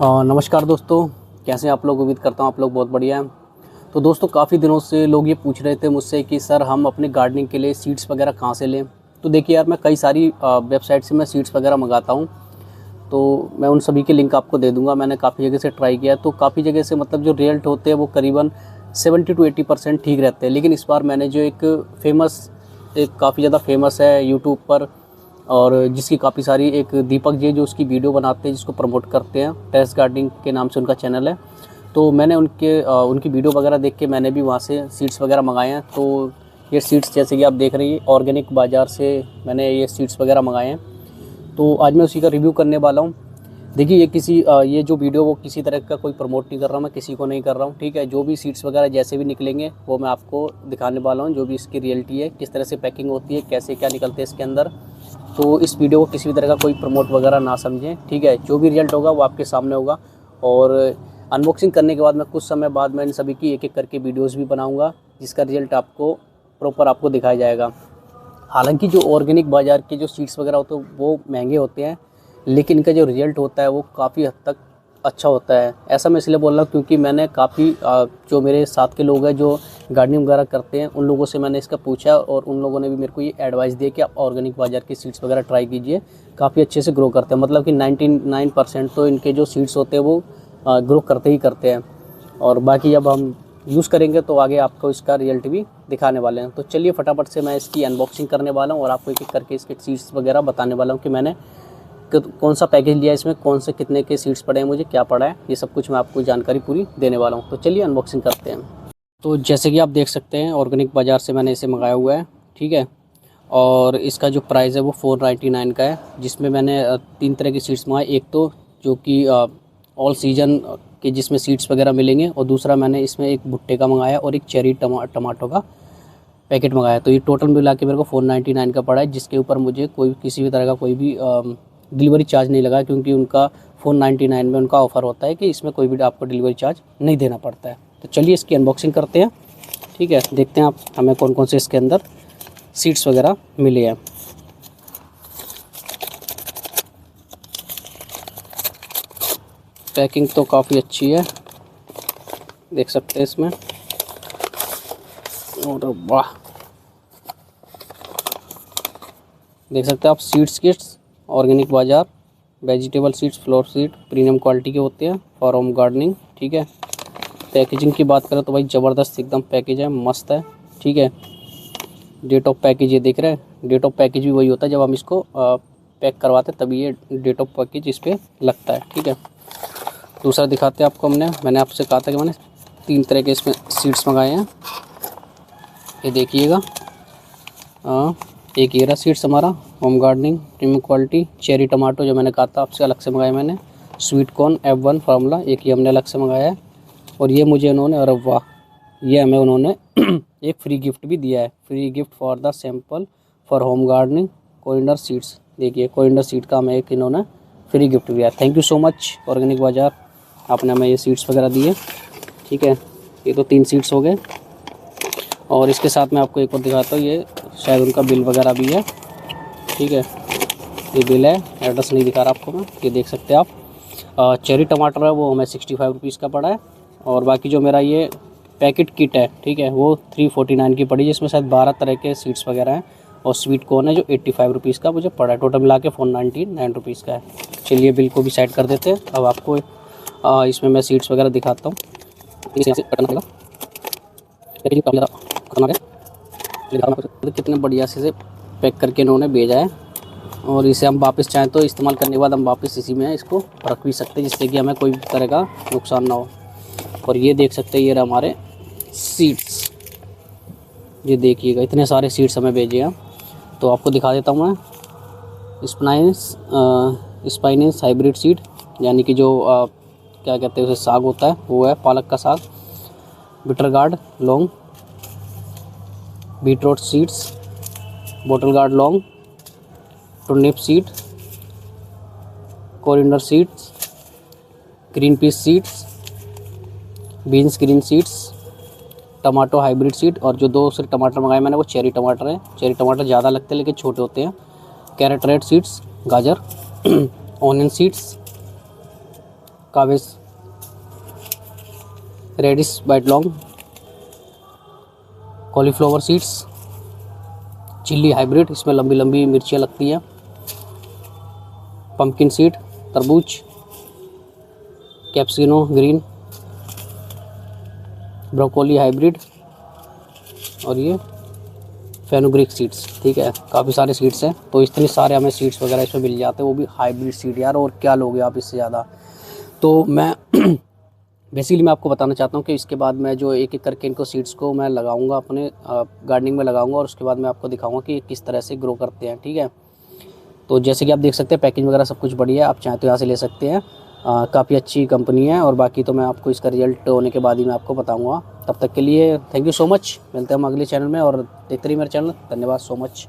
नमस्कार दोस्तों, कैसे हैं आप लोग। उम्मीद करता हूँ आप लोग बहुत बढ़िया हैं। तो दोस्तों, काफ़ी दिनों से लोग ये पूछ रहे थे मुझसे कि सर हम अपने गार्डनिंग के लिए सीड्स वगैरह कहाँ से लें। तो देखिए यार, मैं कई सारी वेबसाइट से मैं सीड्स वगैरह मंगाता हूँ। तो मैं उन सभी के लिंक आपको दे दूँगा। मैंने काफ़ी जगह से ट्राई किया है, तो काफ़ी जगह से मतलब जो रिजल्ट होते हैं वो करीबन 70 to 80% ठीक रहते हैं। लेकिन इस बार मैंने जो एक काफ़ी ज़्यादा फेमस है यूट्यूब पर, और जिसकी काफ़ी सारी, एक दीपक जी जो उसकी वीडियो बनाते हैं, जिसको प्रमोट करते हैं, टेरेस गार्डनिंग के नाम से उनका चैनल है। तो मैंने उनकी वीडियो वगैरह देख के मैंने भी वहाँ से सीड्स वगैरह मंगाए हैं। तो ये सीड्स जैसे कि आप देख रही हैं, ऑर्गेनिक बाज़ार से मैंने ये सीड्स वगैरह मंगाए हैं। तो आज मैं उसी का रिव्यू करने वाला हूँ। देखिए, ये जो वीडियो वो किसी तरह का कोई प्रमोट नहीं कर रहा हूँ, मैं किसी को नहीं कर रहा हूँ, ठीक है। जो भी सीड्स वगैरह जैसे भी निकलेंगे वो मैं आपको दिखाने वाला हूँ, जो भी इसकी रियलिटी है, किस तरह से पैकिंग होती है, कैसे क्या निकलते हैं इसके अंदर। तो इस वीडियो को किसी भी तरह का कोई प्रमोट वगैरह ना समझें, ठीक है। जो भी रिजल्ट होगा वो आपके सामने होगा। और अनबॉक्सिंग करने के बाद मैं कुछ समय बाद मैं इन सभी की एक एक करके वीडियोज़ भी बनाऊँगा, जिसका रिजल्ट आपको दिखाया जाएगा। हालांकि जो ऑर्गेनिक बाज़ार के जो सीड्स वगैरह होते हैं वो महंगे होते हैं, लेकिन इनका जो रिज़ल्ट होता है वो काफ़ी हद तक अच्छा होता है। ऐसा मैं इसलिए बोल रहा हूँ क्योंकि मैंने काफ़ी जो मेरे साथ के लोग हैं जो गार्डनिंग वगैरह करते हैं, उन लोगों से मैंने इसका पूछा, और उन लोगों ने भी मेरे को ये एडवाइस दिया कि आप ऑर्गेनिक बाज़ार के सीड्स वगैरह ट्राई कीजिए, काफ़ी अच्छे से ग्रो करते हैं। मतलब कि 99% तो इनके जो सीड्स होते हैं वो ग्रो करते ही करते हैं। और बाकी जब हम यूज़ करेंगे तो आगे आपको इसका रिजल्ट भी दिखाने वाले हैं। तो चलिए फटाफट से मैं इसकी अनबॉक्सिंग करने वाला हूँ और आपको एक एक करके इसके सीड्स वगैरह बताने वाला हूँ कि मैंने कौन सा पैकेज लिया है, इसमें कौन से कितने के सीड्स पड़े हैं, मुझे क्या पड़ा है, ये सब कुछ मैं आपको जानकारी पूरी देने वाला हूँ। तो चलिए अनबॉक्सिंग करते हैं। तो जैसे कि आप देख सकते हैं, ऑर्गेनिक बाज़ार से मैंने इसे मंगाया हुआ है, ठीक है। और इसका जो प्राइस है वो 499 का है, जिसमें मैंने 3 तरह की सीड्स मंगाए। एक तो जो कि ऑल सीजन के जिसमें सीड्स वगैरह मिलेंगे, और दूसरा मैंने इसमें एक भुट्टे का मंगाया और एक चेरी टमाटो का पैकेट मंगाया। तो ये टोटल मिला के मेरे को 499 का पड़ा है, जिसके ऊपर मुझे किसी भी तरह का कोई भी डिलीवरी चार्ज नहीं लगा, क्योंकि उनका 499 में उनका ऑफ़र होता है कि इसमें कोई भी आपको डिलीवरी चार्ज नहीं देना पड़ता है। तो चलिए इसकी अनबॉक्सिंग करते हैं, ठीक है। देखते हैं आप हमें कौन कौन से इसके अंदर सीड्स वगैरह मिले हैं। पैकिंग तो काफ़ी अच्छी है, देख सकते हैं इसमें। और वाह, देख सकते हैं आप, सीड्स किट्स, ऑर्गेनिक बाज़ार, vegetable seeds, floor seed, premium quality के होते हैं फॉर होम गार्डनिंग, ठीक है। पैकेजिंग की बात करें तो भाई ज़बरदस्त एकदम पैकेज है, मस्त है, ठीक है। डेट ऑफ पैकेज ये देख रहे हैं, डेट ऑफ पैकेज भी वही होता है जब हम इसको पैक करवाते हैं, तभी ये डेट ऑफ पैकेज इस पर लगता है, ठीक है। दूसरा दिखाते हैं आपको। मैंने आपसे कहा था कि मैंने 3 तरह के इसमें सीड्स मंगाए हैं, ये देखिएगा। एक ये रहा सीड्स हमारा, home gardening premium quality, cherry tomato जो मैंने कहा था आपसे अलग से मंगाया मैंने, स्वीट कॉर्न F1 फार्मूला, एक ये हमने अलग से मंगाया है। और ये मुझे उन्होंने, अरे वाह, ये हमें उन्होंने एक फ्री गिफ्ट भी दिया है, free gift for the sample for home gardening coriander seeds. देखिए, कोरिएंडर सीड का हमें एक इन्होंने फ्री गिफ्ट दिया है। Thank you so much organic बाज़ार, आपने हमें ये सीड्स वगैरह दिए, ठीक है। ये तो 3 सीड्स हो गए, और इसके साथ मैं आपको एक और दिखाता हूँ। ये शायद उनका बिल वगैरह भी है, ठीक है। ये बिल है, एड्रेस नहीं दिखा रहा आपको मैं, ये देख सकते हैं आप। चेरी टमाटर है वो हमें 65 रुपीज़ का पड़ा है। और बाकी जो मेरा ये पैकेट किट है, ठीक है, वो 349 की पड़ी, जिसमें शायद 12 तरह के सीड्स वगैरह हैं। और स्वीट कॉर्न है जो 85 रुपीज़ का मुझे पड़ा है, टोटल मिला के 499 रुपीज़ का है। चलिए बिल को भी साइड कर देते हैं। अब आपको इसमें मैं सीड्स वगैरह दिखाता हूँ। कितने बढ़िया से पैक करके इन्होंने भेजा है, और इसे हम वापस चाहें तो इस्तेमाल करने के बाद हम वापस इसी में इसको रख भी सकते हैं, जिससे कि हमें कोई तरह का नुकसान ना हो। और ये देख सकते हैं, ये रहा हमारे सीड्स, ये देखिएगा, इतने सारे सीड्स हमें भेजे हैं। तो आपको दिखा देता हूँ मैं। स्पाइनेस हाइब्रिड सीड, यानी कि जो क्या कहते हैं उसे, साग होता है, वो है पालक का साग। Bitter gourd long, beetroot seeds, bottle gourd long, turnip seed, coriander seeds, green peas seeds, beans green seeds, tomato hybrid seed. और जो 2 सिर्फ टमाटर मंगाए मैंने वो चेरी टमाटर हैं। चेरी टमाटर ज़्यादा लगते हैं लेकिन छोटे होते हैं। कैरेट रेड सीड्स, गाजर, ऑनियन सीड्स, कावेस radish white long, cauliflower seeds, chilli hybrid, इसमें लंबी लंबी मिर्चियाँ लगती हैं, पंपकिन सीड, तरबूज, कैप्सिनो ग्रीन, ब्रोकोली हाइब्रिड, और ये फेनुग्रीक सीड्स। ठीक है, काफ़ी सारे सीड्स हैं। तो इतने सारे हमें सीड्स वगैरह इसमें मिल जाते हैं, वो भी हाइब्रिड सीड यार, और क्या लोगे आप इससे ज़्यादा। तो मैं बेसिकली मैं आपको बताना चाहता हूँ कि इसके बाद मैं जो एक एक करके इनको सीड्स को मैं लगाऊंगा, अपने गार्डनिंग में लगाऊंगा, और उसके बाद मैं आपको दिखाऊंगा कि किस तरह से ग्रो करते हैं। ठीक है, तो जैसे कि आप देख सकते हैं पैकिंग वगैरह सब कुछ बढ़िया है, आप चाहें तो यहाँ से ले सकते हैं। काफ़ी अच्छी कंपनी है, और बाकी तो मैं आपको इसका रिजल्ट होने के बाद ही मैं आपको बताऊँगा। तब तक के लिए थैंक यू सो मच, मिलते हैं हम अगले चैनल में, और देखते रहिए मेरे चैनल। धन्यवाद सो मच।